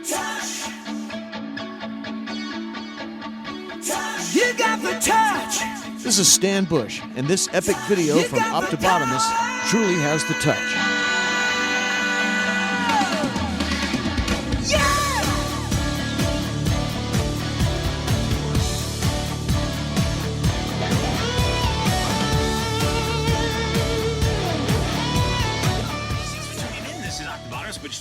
touch. You got the touch. This is Stan Bush, and this epic video from Optibotimus truly has the touch.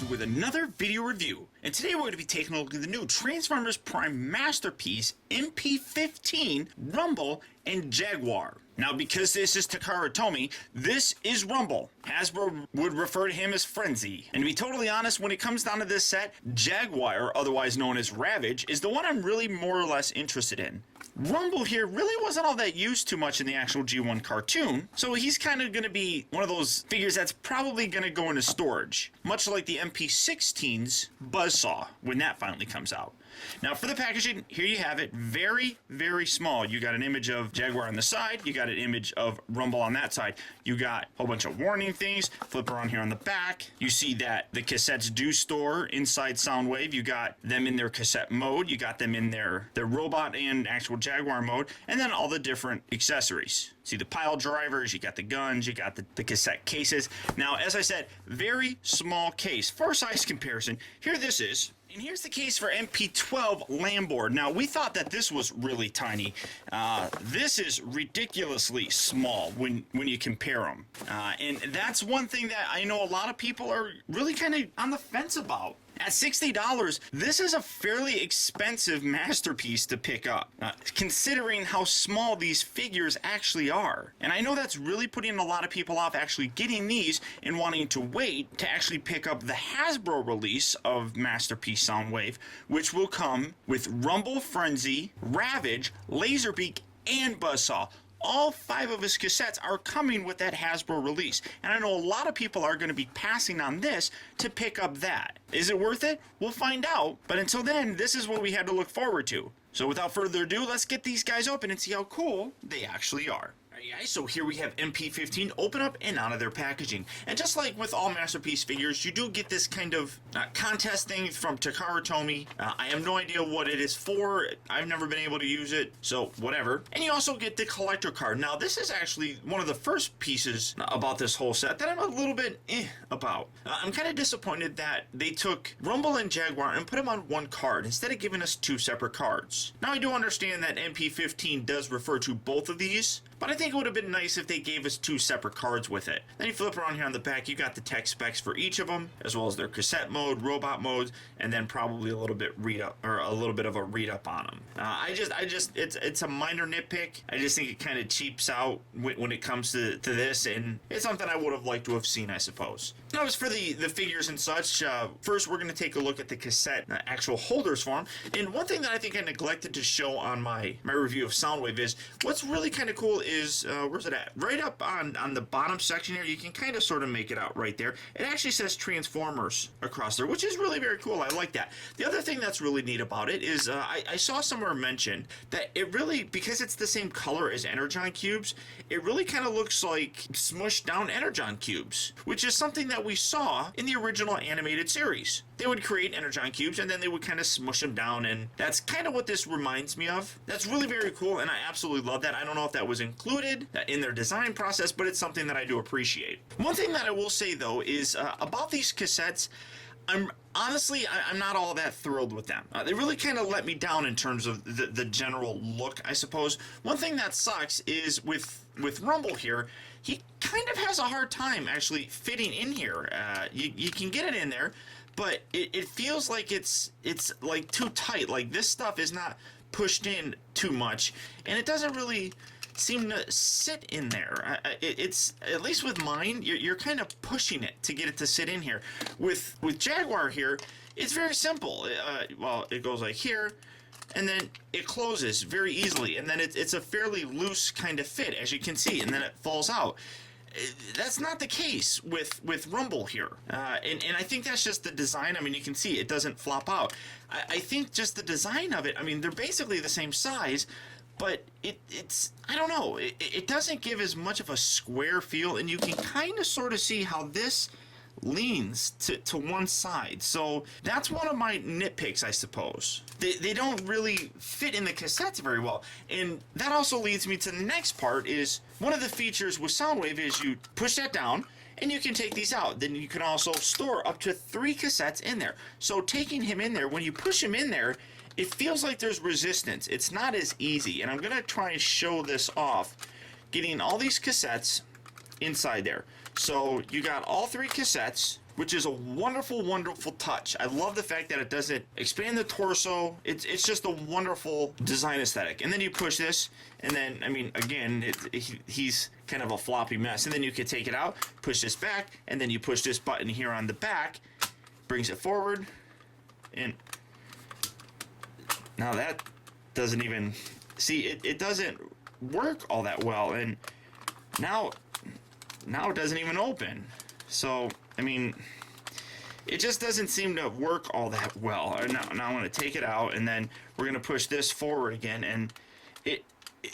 With another video review, and today we're going to be taking a look at the new Transformers Prime Masterpiece MP-15, Rumble, and Jaguar. Now, because this is Takara Tomy, this is Rumble. Hasbro would refer to him as Frenzy. And to be totally honest, when it comes down to this set, Jaguar, otherwise known as Ravage, is the one I'm really more or less interested in. Rumble here really wasn't all that used too much in the actual G1 cartoon, so he's kind of going to be one of those figures that's probably going to go into storage, much like the MP-16's Buzzsaw when that finally comes out. Now for the packaging, here you have it, very, very small. You got an image of Jaguar on the side, you got an image of Rumble on that side. You got a whole bunch of warning things, flip around here on the back. You see that the cassettes do store inside Soundwave. You got them in their cassette mode, you got them in their robot and actual Jaguar mode, and then all the different accessories. See the pile drivers, you got the guns, you got the cassette cases. Now, as I said, very small case. For size comparison, here this is. And here's the case for MP-12 Lambord. Now, we thought that this was really tiny. This is ridiculously small when you compare them. And that's one thing that I know a lot of people are really kind of on the fence about. At $60, this is a fairly expensive masterpiece to pick up, considering how small these figures actually are. And I know that's really putting a lot of people off actually getting these and wanting to wait to actually pick up the Hasbro release of Masterpiece Soundwave, which will come with Rumble, Frenzy, Ravage, Laserbeak, and Buzzsaw. All 5 of his cassettes are coming with that Hasbro release. And I know a lot of people are going to be passing on this to pick up that. Is it worth it? We'll find out. But until then, this is what we had to look forward to. So without further ado, let's get these guys open and see how cool they actually are. Alright guys, so here we have MP-15 open up and out of their packaging. And just like with all Masterpiece figures, you do get this kind of contest thing from Takara Tomy. I have no idea what it is for. I've never been able to use it, so whatever. And you also get the collector card. Now this is actually one of the first pieces about this whole set that I'm a little bit about. I'm kind of disappointed that they took Rumble and Jaguar and put them on one card instead of giving us 2 separate cards. Now I do understand that MP-15 does refer to both of these, but I think it would have been nice if they gave us 2 separate cards with it. Then you flip around here on the back, you got the tech specs for each of them, as well as their cassette mode, robot modes, and then probably a little bit of a read up on them. It's a minor nitpick. I just think it kind of cheaps out when it comes to this, and it's something I would have liked to have seen, I suppose. Now, as for the figures and such, first we're going to take a look at the cassette actual holders for them. And one thing that I think I neglected to show on my review of Soundwave is what's really kind of cool is where's it at? Right up on the bottom section here, you can kind of sort of make it out right there. It actually says Transformers across there, which is really very cool. I like that. The other thing that's really neat about it is I saw somewhere mentioned that it really, because it's the same color as Energon cubes, it really kind of looks like smushed down Energon cubes, which is something that we saw in the original animated series. They would create Energon cubes and then they would kind of smush them down, and that's kind of what this reminds me of. That's really very cool, and I absolutely love that. I don't know if that was included in their design process, but it's something that I do appreciate. One thing that I will say though is about these cassettes, I'm not all that thrilled with them. They really kind of let me down in terms of the general look, I suppose. One thing that sucks is with Rumble here, he kind of has a hard time actually fitting in here. You can get it in there, but it feels like it's like too tight. Like this stuff is not pushed in too much, and it doesn't really seem to sit in there. It's, at least with mine, you're kind of pushing it to get it to sit in here. With Jaguar here, it's very simple. Well, it goes like here, and then it closes very easily, and then it's a fairly loose kind of fit, as you can see, and then it falls out. That's not the case with Rumble here, and I think that's just the design. I mean, you can see it doesn't flop out. I think just the design of it, I mean, they're basically the same size, but it's I don't know, it doesn't give as much of a square feel, and you can kind of sort of see how this leans to one side. So that's one of my nitpicks, I suppose. They don't really fit in the cassettes very well. And that also leads me to the next part. Is one of the features with Soundwave is you push that down and you can take these out. Then you can also store up to 3 cassettes in there. So taking him in there, when you push him in there, it feels like there's resistance. It's not as easy. And I'm going to try and show this off, getting all these cassettes inside there. So you got all 3 cassettes, which is a wonderful, wonderful touch. I love the fact that it doesn't expand the torso. It's just a wonderful design aesthetic. And then you push this, and then, I mean, again, he's kind of a floppy mess. And then you can take it out, push this back, and then you push this button here on the back, brings it forward, and now that doesn't even, see, it doesn't work all that well. And now it doesn't even open. So, I mean, it just doesn't seem to work all that well. Now I'm going to take it out, and then we're going to push this forward again, and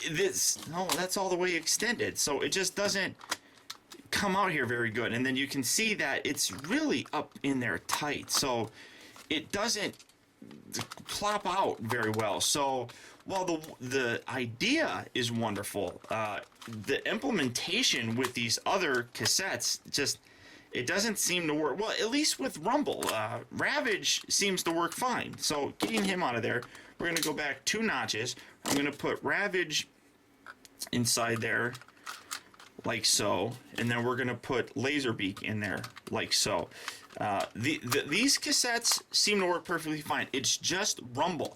that's all the way extended. So it just doesn't come out here very good. And then you can see that it's really up in there tight. So it doesn't plop out very well. So while the idea is wonderful, the implementation with these other cassettes just, it doesn't seem to work well, at least with Rumble. Ravage seems to work fine. So getting him out of there, we're going to go back 2 notches. I'm going to put Ravage inside there like so, and then we're going to put Laserbeak in there like so. These cassettes seem to work perfectly fine. It's just Rumble.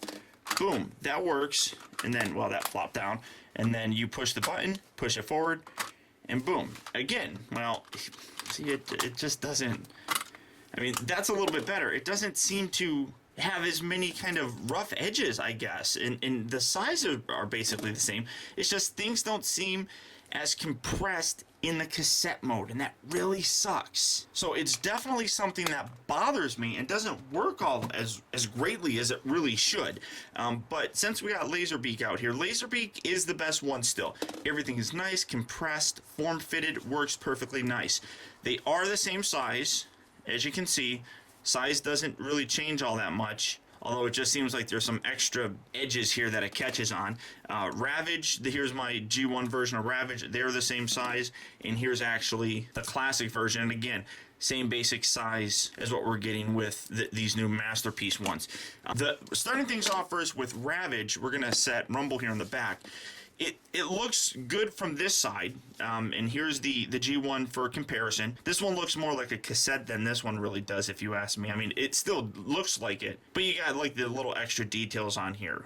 Boom, that works. And then, well, that flopped down. And then you push the button, push it forward, and boom. Again, well, see, it just doesn't, I mean, that's a little bit better. It doesn't seem to have as many kind of rough edges, I guess. And the sizes are basically the same. It's just things don't seem as compressed in the cassette mode, and that really sucks. So it's definitely something that bothers me and doesn't work all as greatly as it really should. But since we got Laserbeak out here, Laserbeak is the best one still. Everything is nice, compressed, form-fitted, works perfectly nice. They are the same size, as you can see. Size doesn't really change all that much, although it just seems like there's some extra edges here that it catches on. Ravage, here's my G1 version of Ravage. They're the same size, and here's actually the classic version. And again, same basic size as what we're getting with these new Masterpiece ones. Starting things off first with Ravage, we're going to set Rumble here in the back. It looks good from this side, and here's the G1 for comparison. This one looks more like a cassette than this one really does, if you ask me. I mean, it still looks like it, but you got like the little extra details on here.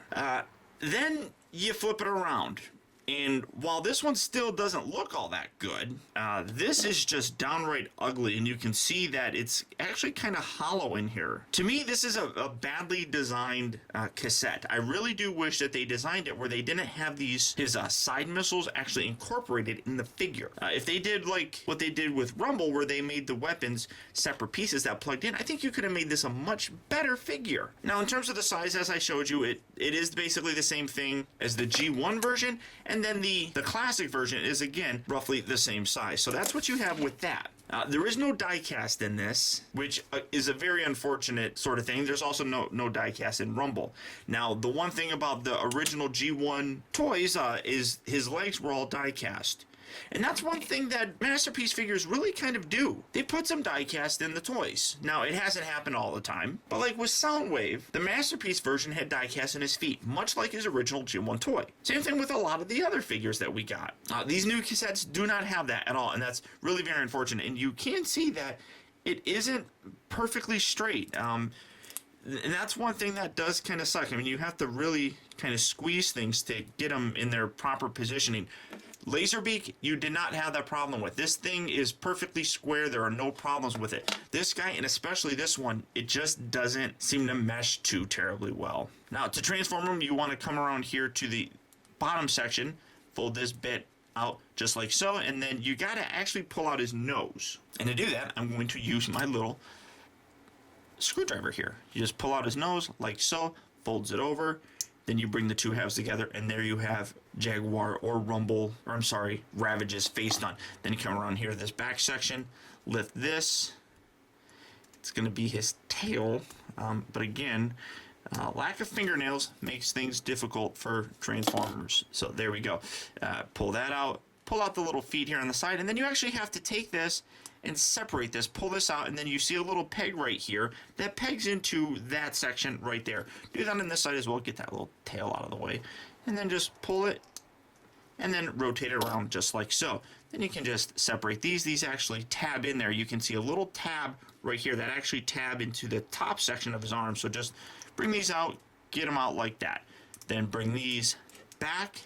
Then you flip it around, and while this one still doesn't look all that good, this is just downright ugly, and you can see that it's actually kind of hollow in here. To me, this is a badly designed cassette. I really do wish that they designed it where they didn't have his side missiles actually incorporated in the figure. If they did like what they did with Rumble, where they made the weapons separate pieces that plugged in, I think you could have made this a much better figure. Now, in terms of the size, as I showed you, it is basically the same thing as the G1 version, and then the classic version is, again, roughly the same size. So that's what you have with that. There is no die cast in this, which is a very unfortunate sort of thing. There's also no die cast in Rumble. Now, the one thing about the original G1 toys is his legs were all die cast. And that's one thing that Masterpiece figures really kind of do. They put some die cast in the toys. Now, it hasn't happened all the time, but like with Soundwave, the Masterpiece version had die cast in his feet, much like his original G1 toy. Same thing with a lot of the other figures that we got. These new cassettes do not have that at all, and that's really very unfortunate. And you can see that it isn't perfectly straight. And that's one thing that does kind of suck. I mean, you have to really kind of squeeze things to get them in their proper positioning. Laserbeak, you did not have that problem with. This thing is perfectly square. There are no problems with it. This guy, and especially this one, it just doesn't seem to mesh too terribly well. Now, to transform him, you want to come around here to the bottom section, fold this bit out just like so, and then you got to actually pull out his nose. And to do that, I'm going to use my little screwdriver here. You just pull out his nose like so, folds it over, then you bring the two halves together, and there you have Jaguar or Rumble, or I'm sorry, Ravage's face done. Then you come around here to this back section, lift this, it's going to be his tail. But again, lack of fingernails makes things difficult for Transformers. So there we go. Pull that out. Pull out the little feet here on the side, and then you actually have to take this and separate this, pull this out, and then you see a little peg right here that pegs into that section right there. Do that on this side as well, get that little tail out of the way, and then just pull it, and then rotate it around just like so. Then you can just separate these. These actually tab in there. You can see a little tab right here that actually tab into the top section of his arm. So just bring these out, get them out like that. Then bring these back,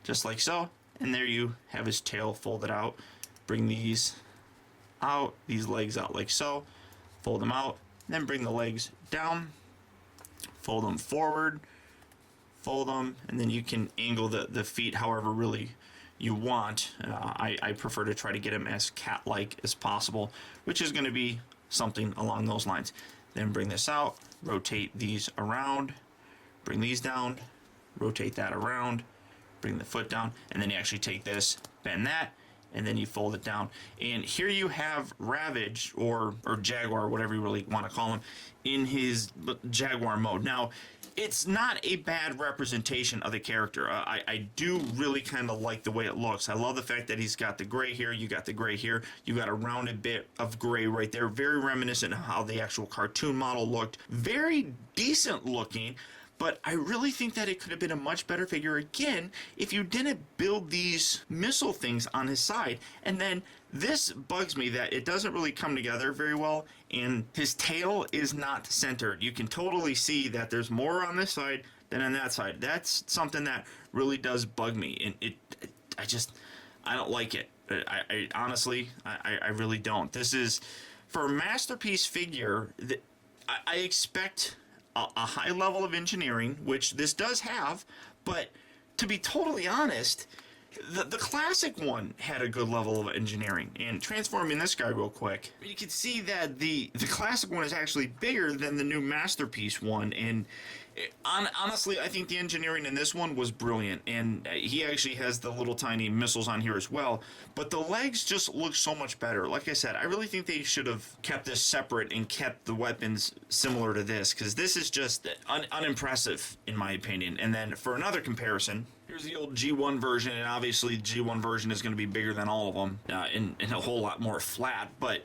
just like so. And there you have his tail folded out. Bring these out, these legs out like so. Fold them out. Then bring the legs down. Fold them forward. Fold them. And then you can angle the feet however really you want. I prefer to try to get them as cat-like as possible, which is going to be something along those lines. Then bring this out. Rotate these around. Bring these down. Rotate that around. Bring the foot down, and then you actually take this, bend that, and then you fold it down. And here you have Ravage, or Jaguar, whatever you really want to call him, in his Jaguar mode. Now, it's not a bad representation of the character. I do really kind of like the way it looks. I love the fact that he's got the gray here, you got the gray here, you got a rounded bit of gray right there, very reminiscent of how the actual cartoon model looked. Very decent looking. But I really think that it could have been a much better figure again if you didn't build these missile things on his side. And then this bugs me that it doesn't really come together very well, and his tail is not centered. You can totally see that there's more on this side than on that side. That's something that really does bug me, and I don't like it. I honestly, I really don't. This is, for a masterpiece figure, I expect a high level of engineering, which this does have, but to be totally honest, the classic one had a good level of engineering. And transforming this guy real quick, you can see that the classic one is actually bigger than the new masterpiece one, and honestly, I think the engineering in this one was brilliant, and he actually has the little tiny missiles on here as well, but the legs just look so much better. Like I said, I really think they should have kept this separate and kept the weapons similar to this, because this is just unimpressive in my opinion. And then for another comparison, here's the old G1 version, and obviously the G1 version is going to be bigger than all of them, and a whole lot more flat, but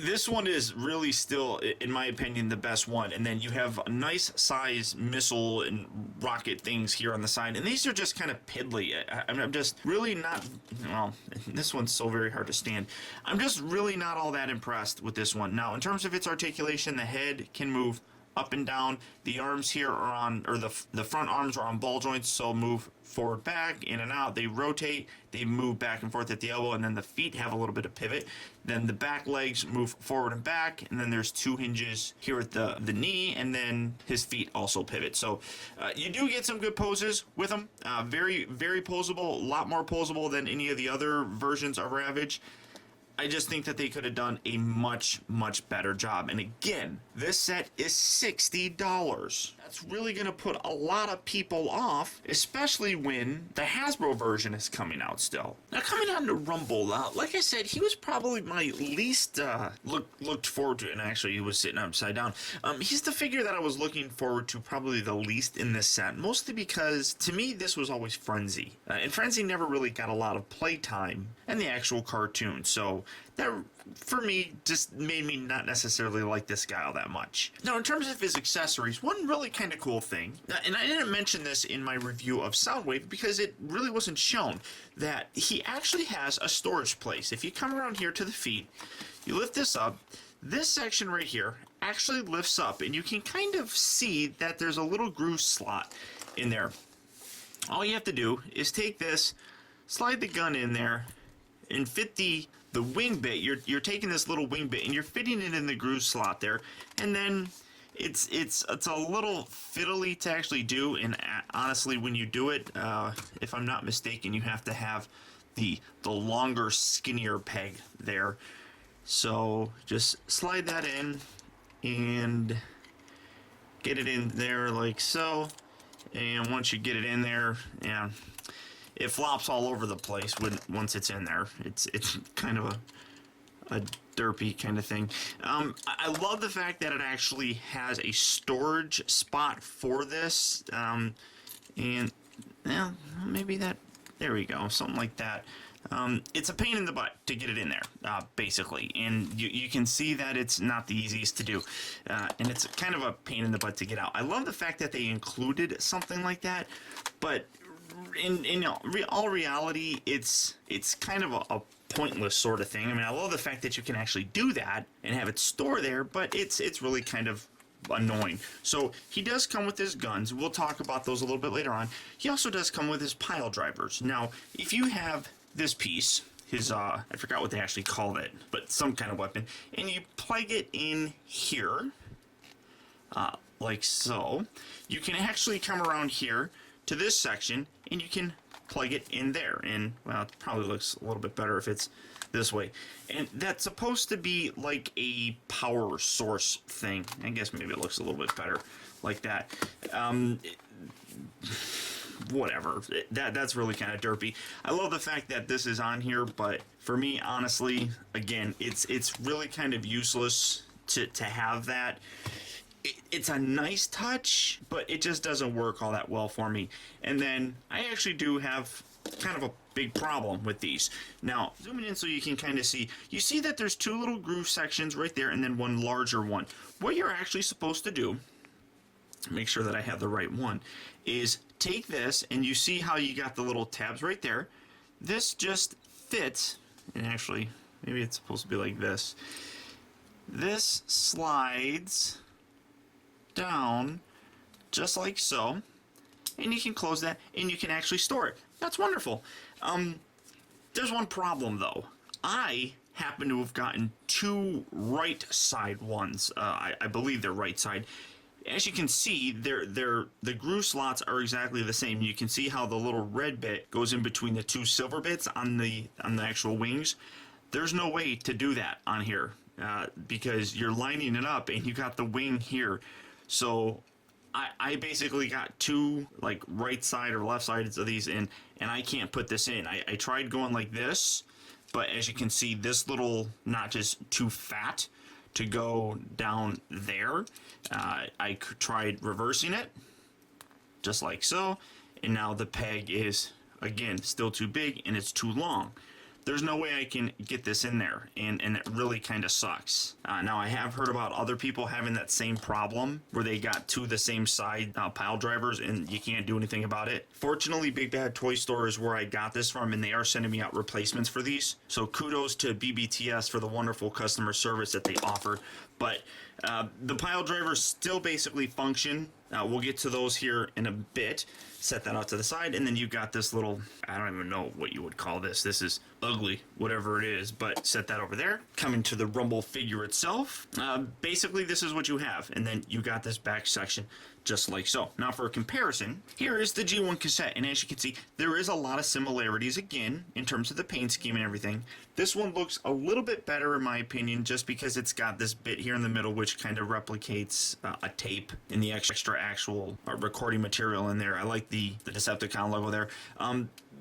this one is really still, in my opinion, the best one. And then you have a nice size missile and rocket things here on the side, and these are just kind of piddly. I'm just really not, well, this one's so very hard to stand. I'm just really not all that impressed with this one. Now, in terms of its articulation, the head can move up and down. The arms here are on, or the front arms are on ball joints, so move forward, back, in and out. They rotate, they move back and forth at the elbow, and then the feet have a little bit of pivot. Then the back legs move forward and back, and then there's two hinges here at the knee, and then his feet also pivot. So you do get some good poses with them. Very, very posable, a lot more posable than any of the other versions of Ravage. I just think that they could have done a much, much better job. And again, this set is $60. That's really going to put a lot of people off, especially when the Hasbro version is coming out still. Now, coming on to Rumble, like I said, he was probably my least looked forward to, and actually he was sitting upside down. He's the figure that I was looking forward to probably the least in this set, mostly because to me this was always Frenzy. And Frenzy never really got a lot of playtime in the actual cartoon, so that for me just made me not necessarily like this guy all that much. Now, in terms of his accessories, one really kind of cool thing, and I didn't mention this in my review of Soundwave because it really wasn't shown, that he actually has a storage place. If you come around here to the feet, you lift this up, this section right here actually lifts up, and you can kind of see that there's a little groove slot in there. All you have to do is take this, slide the gun in there, and fit the wing bit. You're taking this little wing bit and you're fitting it in the groove slot there, and then it's a little fiddly to actually do. And honestly, when you do it, if I'm not mistaken, you have to have the longer, skinnier peg there. So just slide that in and get it in there like so. And once you get it in there, yeah, it flops all over the place once it's in there. It's kind of a derpy kind of thing. I love the fact that it actually has a storage spot for this, and yeah, maybe that, there we go, something like that. It's a pain in the butt to get it in there, basically, and you can see that it's not the easiest to do, and it's kind of a pain in the butt to get out. I love the fact that they included something like that, but in all reality, it's kind of a pointless sort of thing. I mean, I love the fact that you can actually do that and have it store there, but it's really kind of annoying. So he does come with his guns. We'll talk about those a little bit later on. He also does come with his pile drivers. Now, if you have this piece, his I forgot what they actually called it, but some kind of weapon, and you plug it in here, like so, you can actually come around here to this section and you can plug it in there, and well, it probably looks a little bit better if it's this way, and that's supposed to be like a power source thing. I guess maybe it looks a little bit better like that. Whatever, that's really kind of derpy. I love the fact that this is on here, but for me, honestly, again, it's really kind of useless to have that. It's a nice touch, but it just doesn't work all that well for me. And then I actually do have kind of a big problem with these. Now, zooming in so you can kind of see, you see that there's two little groove sections right there and then one larger one. What you're actually supposed to do, make sure that I have the right one, is take this, and you see how you got the little tabs right there. This just fits, and actually, maybe it's supposed to be like this. This slides down just like so, and you can close that and you can actually store it. That's wonderful. There's one problem though. I happen to have gotten two right side ones. I believe they're right side. As you can see, the groove slots are exactly the same. You can see how the little red bit goes in between the two silver bits on the actual wings. There's no way to do that on here, because you're lining it up and you got the wing here. So I basically got two like right side or left sides of these in, and I can't put this in. I tried going like this, but as you can see, this little notch is too fat to go down there. I tried reversing it, just like so, and now the peg is, again, still too big and it's too long. There's no way I can get this in there, and it really kind of sucks. Now, I have heard about other people having that same problem where they got two the same side pile drivers and you can't do anything about it. Fortunately, Big Bad Toy Store is where I got this from, and they are sending me out replacements for these. So kudos to BBTS for the wonderful customer service that they offer. But the pile drivers still basically function. We'll get to those here in a bit. Set that out to the side, and then you got this little, I don't even know what you would call this. This is ugly, whatever it is, but set that over there. Coming to the Rumble figure itself, basically this is what you have, and then you got this back section just like so. Now for a comparison, here is the G1 cassette, and as you can see, there is a lot of similarities again in terms of the paint scheme and everything. This one looks a little bit better in my opinion, just because it's got this bit here in the middle which kind of replicates a tape in the extra actual recording material in there. I like the Decepticon logo there.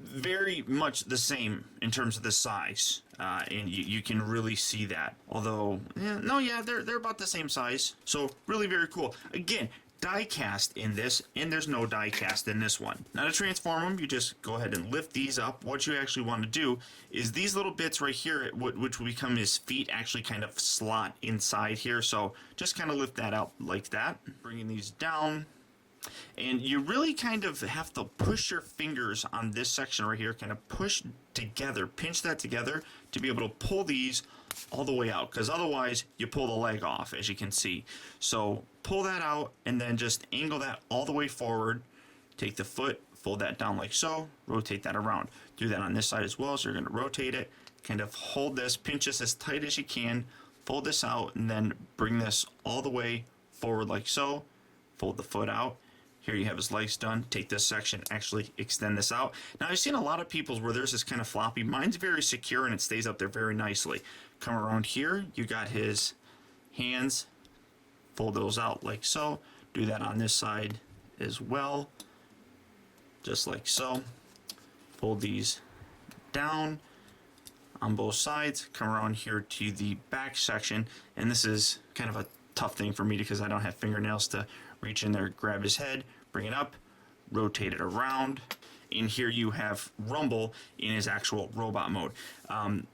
Very much the same in terms of the size, and you can really see that. Although, they're about the same size. So really very cool. Again, die cast in this, and there's no die cast in this one. Now to transform them, you just go ahead and lift these up. What you actually want to do is these little bits right here, which will become his feet, actually kind of slot inside here. So just kind of lift that out like that, bringing these down. And you really kind of have to push your fingers on this section right here, kind of push together, pinch that together to be able to pull these all the way out, because otherwise you pull the leg off, as you can see. So pull that out and then just angle that all the way forward. Take the foot, fold that down like so, rotate that around. Do that on this side as well. So you're going to rotate it, kind of hold this, pinch this as tight as you can, fold this out, and then bring this all the way forward like so. Fold the foot out. Here you have his legs done. Take this section, actually extend this out. Now I've seen a lot of people's where there's this kind of floppy. Mine's very secure and it stays up there very nicely. Come around here, you got his hands. Fold those out like so. Do that on this side as well. Just like so. Fold these down on both sides. Come around here to the back section, and this is kind of a tough thing for me because I don't have fingernails to reach in there, grab his head, bring it up, rotate it around. In here you have Rumble in his actual robot mode.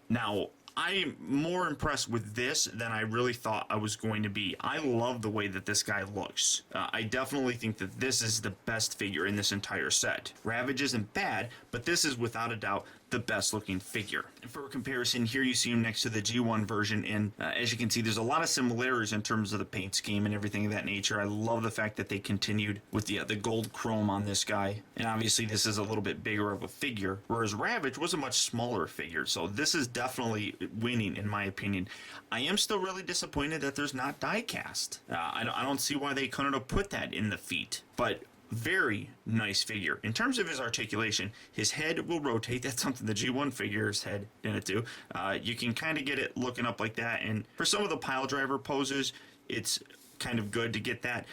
Now, I'm more impressed with this than I really thought I was going to be. I love the way that this guy looks. I definitely think that this is the best figure in this entire set. Ravage isn't bad, but this is without a doubt the best looking figure. And for comparison, here you see him next to the G1 version, and as you can see, there's a lot of similarities in terms of the paint scheme and everything of that nature. I love the fact that they continued with the gold chrome on this guy, and obviously this is a little bit bigger of a figure, whereas Ravage was a much smaller figure, so this is definitely winning in my opinion. I am still really disappointed that there's not die cast. I don't see why they couldn't have put that in the feet, but very nice figure. In terms of his articulation, his head will rotate. That's something the G1 figure's head didn't do. You can kind of get it looking up like that, and for some of the pile driver poses, it's kind of good to get that.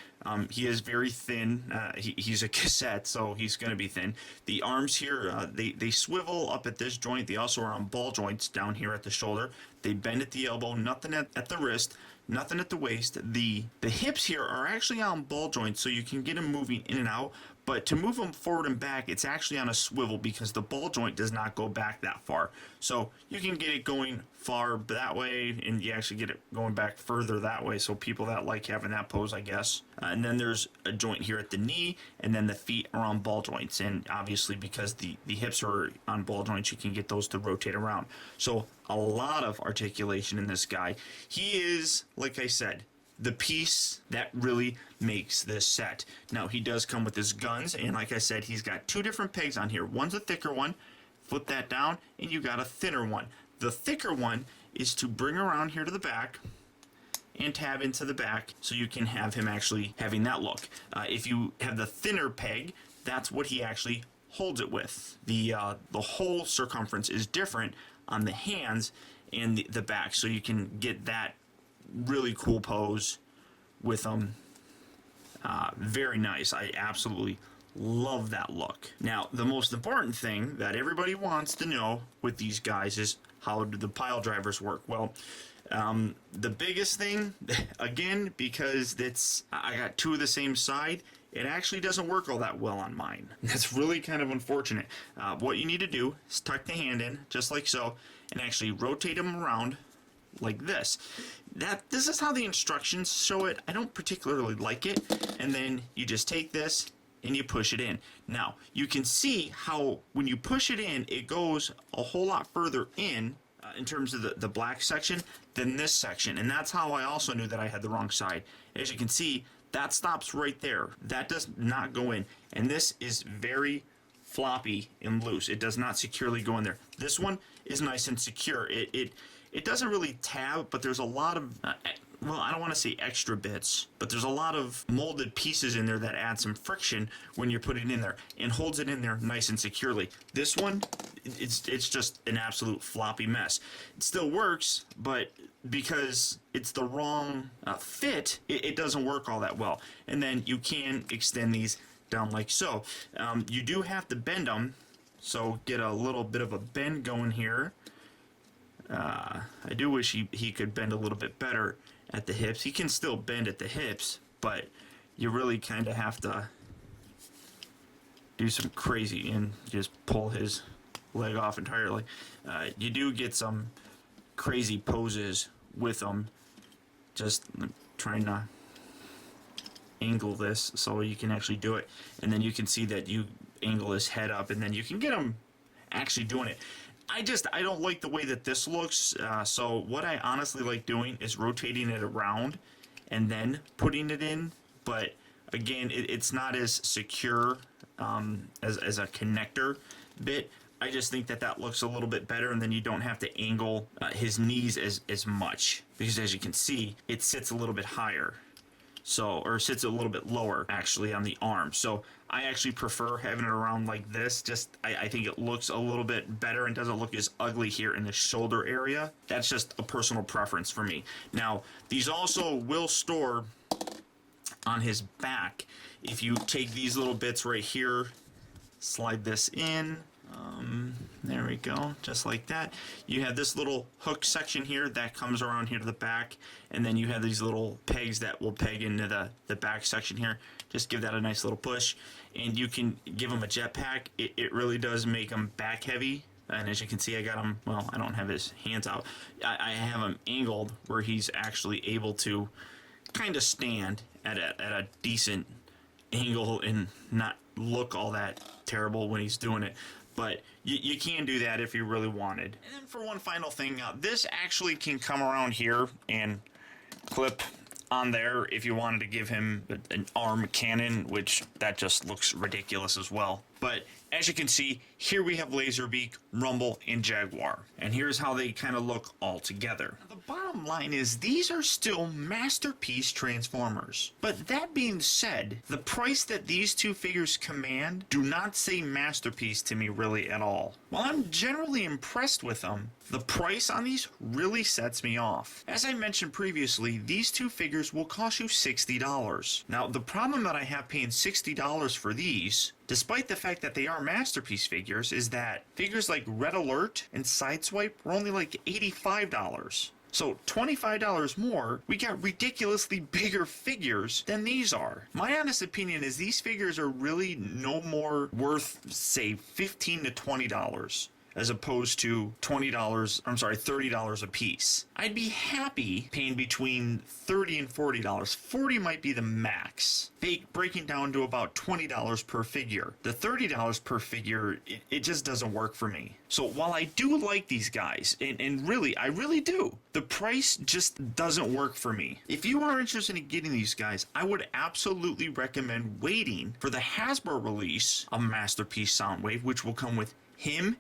He is very thin. He's a cassette, so he's going to be thin. The arms here, they swivel up at this joint. They also are on ball joints down here at the shoulder. They bend at the elbow, nothing at the wrist, nothing at the waist. The hips here are actually on ball joints, so you can get them moving in and out. But to move them forward and back, it's actually on a swivel because the ball joint does not go back that far. So you can get it going far that way, and you actually get it going back further that way. So people that like having that pose, I guess. And then there's a joint here at the knee, and then the feet are on ball joints. And obviously because the hips are on ball joints, you can get those to rotate around. So a lot of articulation in this guy. He is, like I said, the piece that really makes this set. Now, he does come with his guns, and like I said, he's got two different pegs on here. One's a thicker one, flip that down, and you got a thinner one. The thicker one is to bring around here to the back and tab into the back so you can have him actually having that look. If you have the thinner peg, that's what he actually holds it with. The whole circumference is different on the hands and the back, so you can get that really cool pose with them. Very nice. I absolutely love that look. Now, the most important thing that everybody wants to know with these guys is how do the pile drivers work? Well, the biggest thing, again, because I got two of the same side, it actually doesn't work all that well on mine. That's really kind of unfortunate. What you need to do is tuck the hand in, just like so, and actually rotate them around like this. This is how the instructions show it. I don't particularly like it. And then you just take this and you push it in. Now, you can see how when you push it in, it goes a whole lot further in terms of the black section than this section. And that's how I also knew that I had the wrong side. As you can see, that stops right there. That does not go in. And this is very floppy and loose. It does not securely go in there. This one is nice and secure. It doesn't really tab, but there's a lot of, well, I don't want to say extra bits, but there's a lot of molded pieces in there that add some friction when you're putting it in there and holds it in there nice and securely. This one, it's just an absolute floppy mess. It still works, but because it's the wrong fit, it doesn't work all that well. And then you can extend these down like so. You do have to bend them, so get a little bit of a bend going here. I do wish he could bend a little bit better at the hips. He can still bend at the hips, but you really kind of have to do some crazy and just pull his leg off entirely. You do get some crazy poses with him. Just trying to angle this so you can actually do it, and then you can see that you angle his head up, and then you can get him actually doing it. I don't like the way that this looks, so what I honestly like doing is rotating it around and then putting it in, but again, it's not as secure as a connector bit. I just think that looks a little bit better, and then you don't have to angle his knees as much, because as you can see, it sits a little bit higher. Or sits a little bit lower actually on the arm. So I actually prefer having it around like this. I think it looks a little bit better and doesn't look as ugly here in the shoulder area. That's just a personal preference for me. Now, these also will store on his back. If you take these little bits right here, slide this in, There we go, just like that. You have this little hook section here that comes around here to the back, and then you have these little pegs that will peg into the back section here. Just give that a nice little push, and you can give them a jetpack. It really does make them back heavy, and as you can see, I got him, well, I don't have his hands out. I have him angled where he's actually able to kind of stand at a decent angle and not look all that terrible when he's doing it. But you can do that if you really wanted. And then for one final thing, this actually can come around here and clip on there if you wanted to give him an arm cannon, which that just looks ridiculous as well. But as you can see, here we have Laserbeak, Rumble, and Jaguar. And here's how they kind of look all together. The bottom line is these are still masterpiece Transformers. But that being said, the price that these two figures command do not say masterpiece to me really at all. While I'm generally impressed with them, the price on these really sets me off. As I mentioned previously, these two figures will cost you $60. Now, the problem that I have paying $60 for these, despite the fact that they are masterpiece figures, is that figures like Red Alert and Sideswipe were only like $85. So $25 more, we got ridiculously bigger figures than these are. My honest opinion is these figures are really no more worth, say, $15 to $20. As opposed to $30 a piece. I'd be happy paying between $30 and $40. $40 might be the max. Breaking down to about $20 per figure. The $30 per figure, it just doesn't work for me. So while I do like these guys, and really, I really do, the price just doesn't work for me. If you are interested in getting these guys, I would absolutely recommend waiting for the Hasbro release of Masterpiece Soundwave, which will come with him,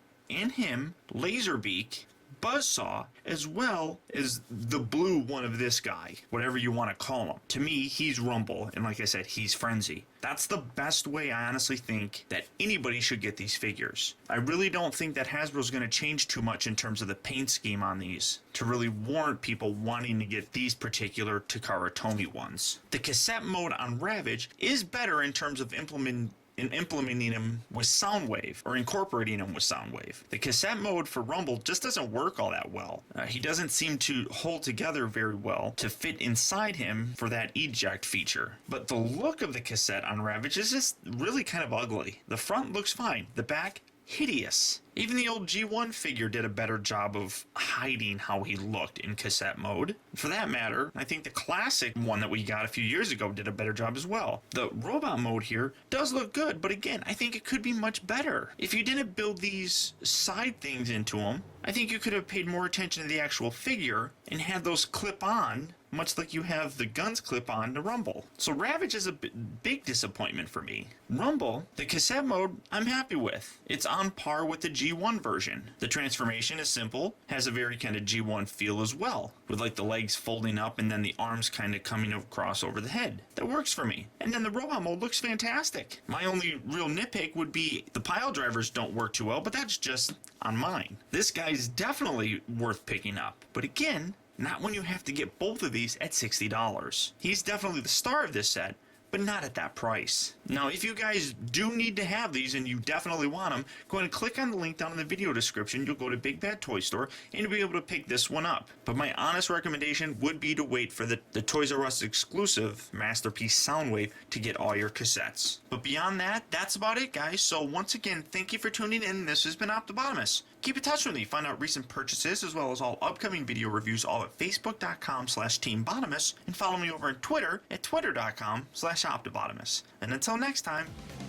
Laserbeak, Buzzsaw, as well as the blue one of this guy, whatever you want to call him. To me, he's Rumble, and like I said, he's Frenzy. That's the best way I honestly think that anybody should get these figures. I really don't think that Hasbro's going to change too much in terms of the paint scheme on these to really warrant people wanting to get these particular Takara Tomy ones. The cassette mode on Ravage is better in terms of implementing him with Soundwave, or incorporating him with Soundwave. The cassette mode for Rumble just doesn't work all that well. He doesn't seem to hold together very well to fit inside him for that eject feature. But the look of the cassette on Ravage is just really kind of ugly. The front looks fine. The back, hideous. Even the old G1 figure did a better job of hiding how he looked in cassette mode. For that matter, I think the classic one that we got a few years ago did a better job as well. The robot mode here does look good, but again, I think it could be much better. If you didn't build these side things into them, I think you could have paid more attention to the actual figure and had those clip on, much like you have the guns clip on to Rumble. So Ravage is a big disappointment for me. Rumble, the cassette mode, I'm happy with. It's on par with the G1 version. The transformation is simple, has a very kind of G1 feel as well, with like the legs folding up and then the arms kind of coming across over the head. That works for me. And then the robot mode looks fantastic. My only real nitpick would be the pile drivers don't work too well, but that's just on mine. This guy's definitely worth picking up. But again, not when you have to get both of these at $60. He's definitely the star of this set, but not at that price. Now, if you guys do need to have these and you definitely want them, go ahead and click on the link down in the video description. You'll go to Big Bad Toy Store and you'll be able to pick this one up. But my honest recommendation would be to wait for the Toys R Us exclusive Masterpiece Soundwave to get all your cassettes. But beyond that, that's about it, guys. So once again, thank you for tuning in. This has been Optibotimus. Keep in touch with me. Find out recent purchases as well as all upcoming video reviews all at facebook.com/teambotimus and follow me over on Twitter at twitter.com/optibotimus. And until next time,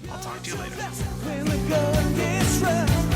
I'll talk to you later. When the going gets rough.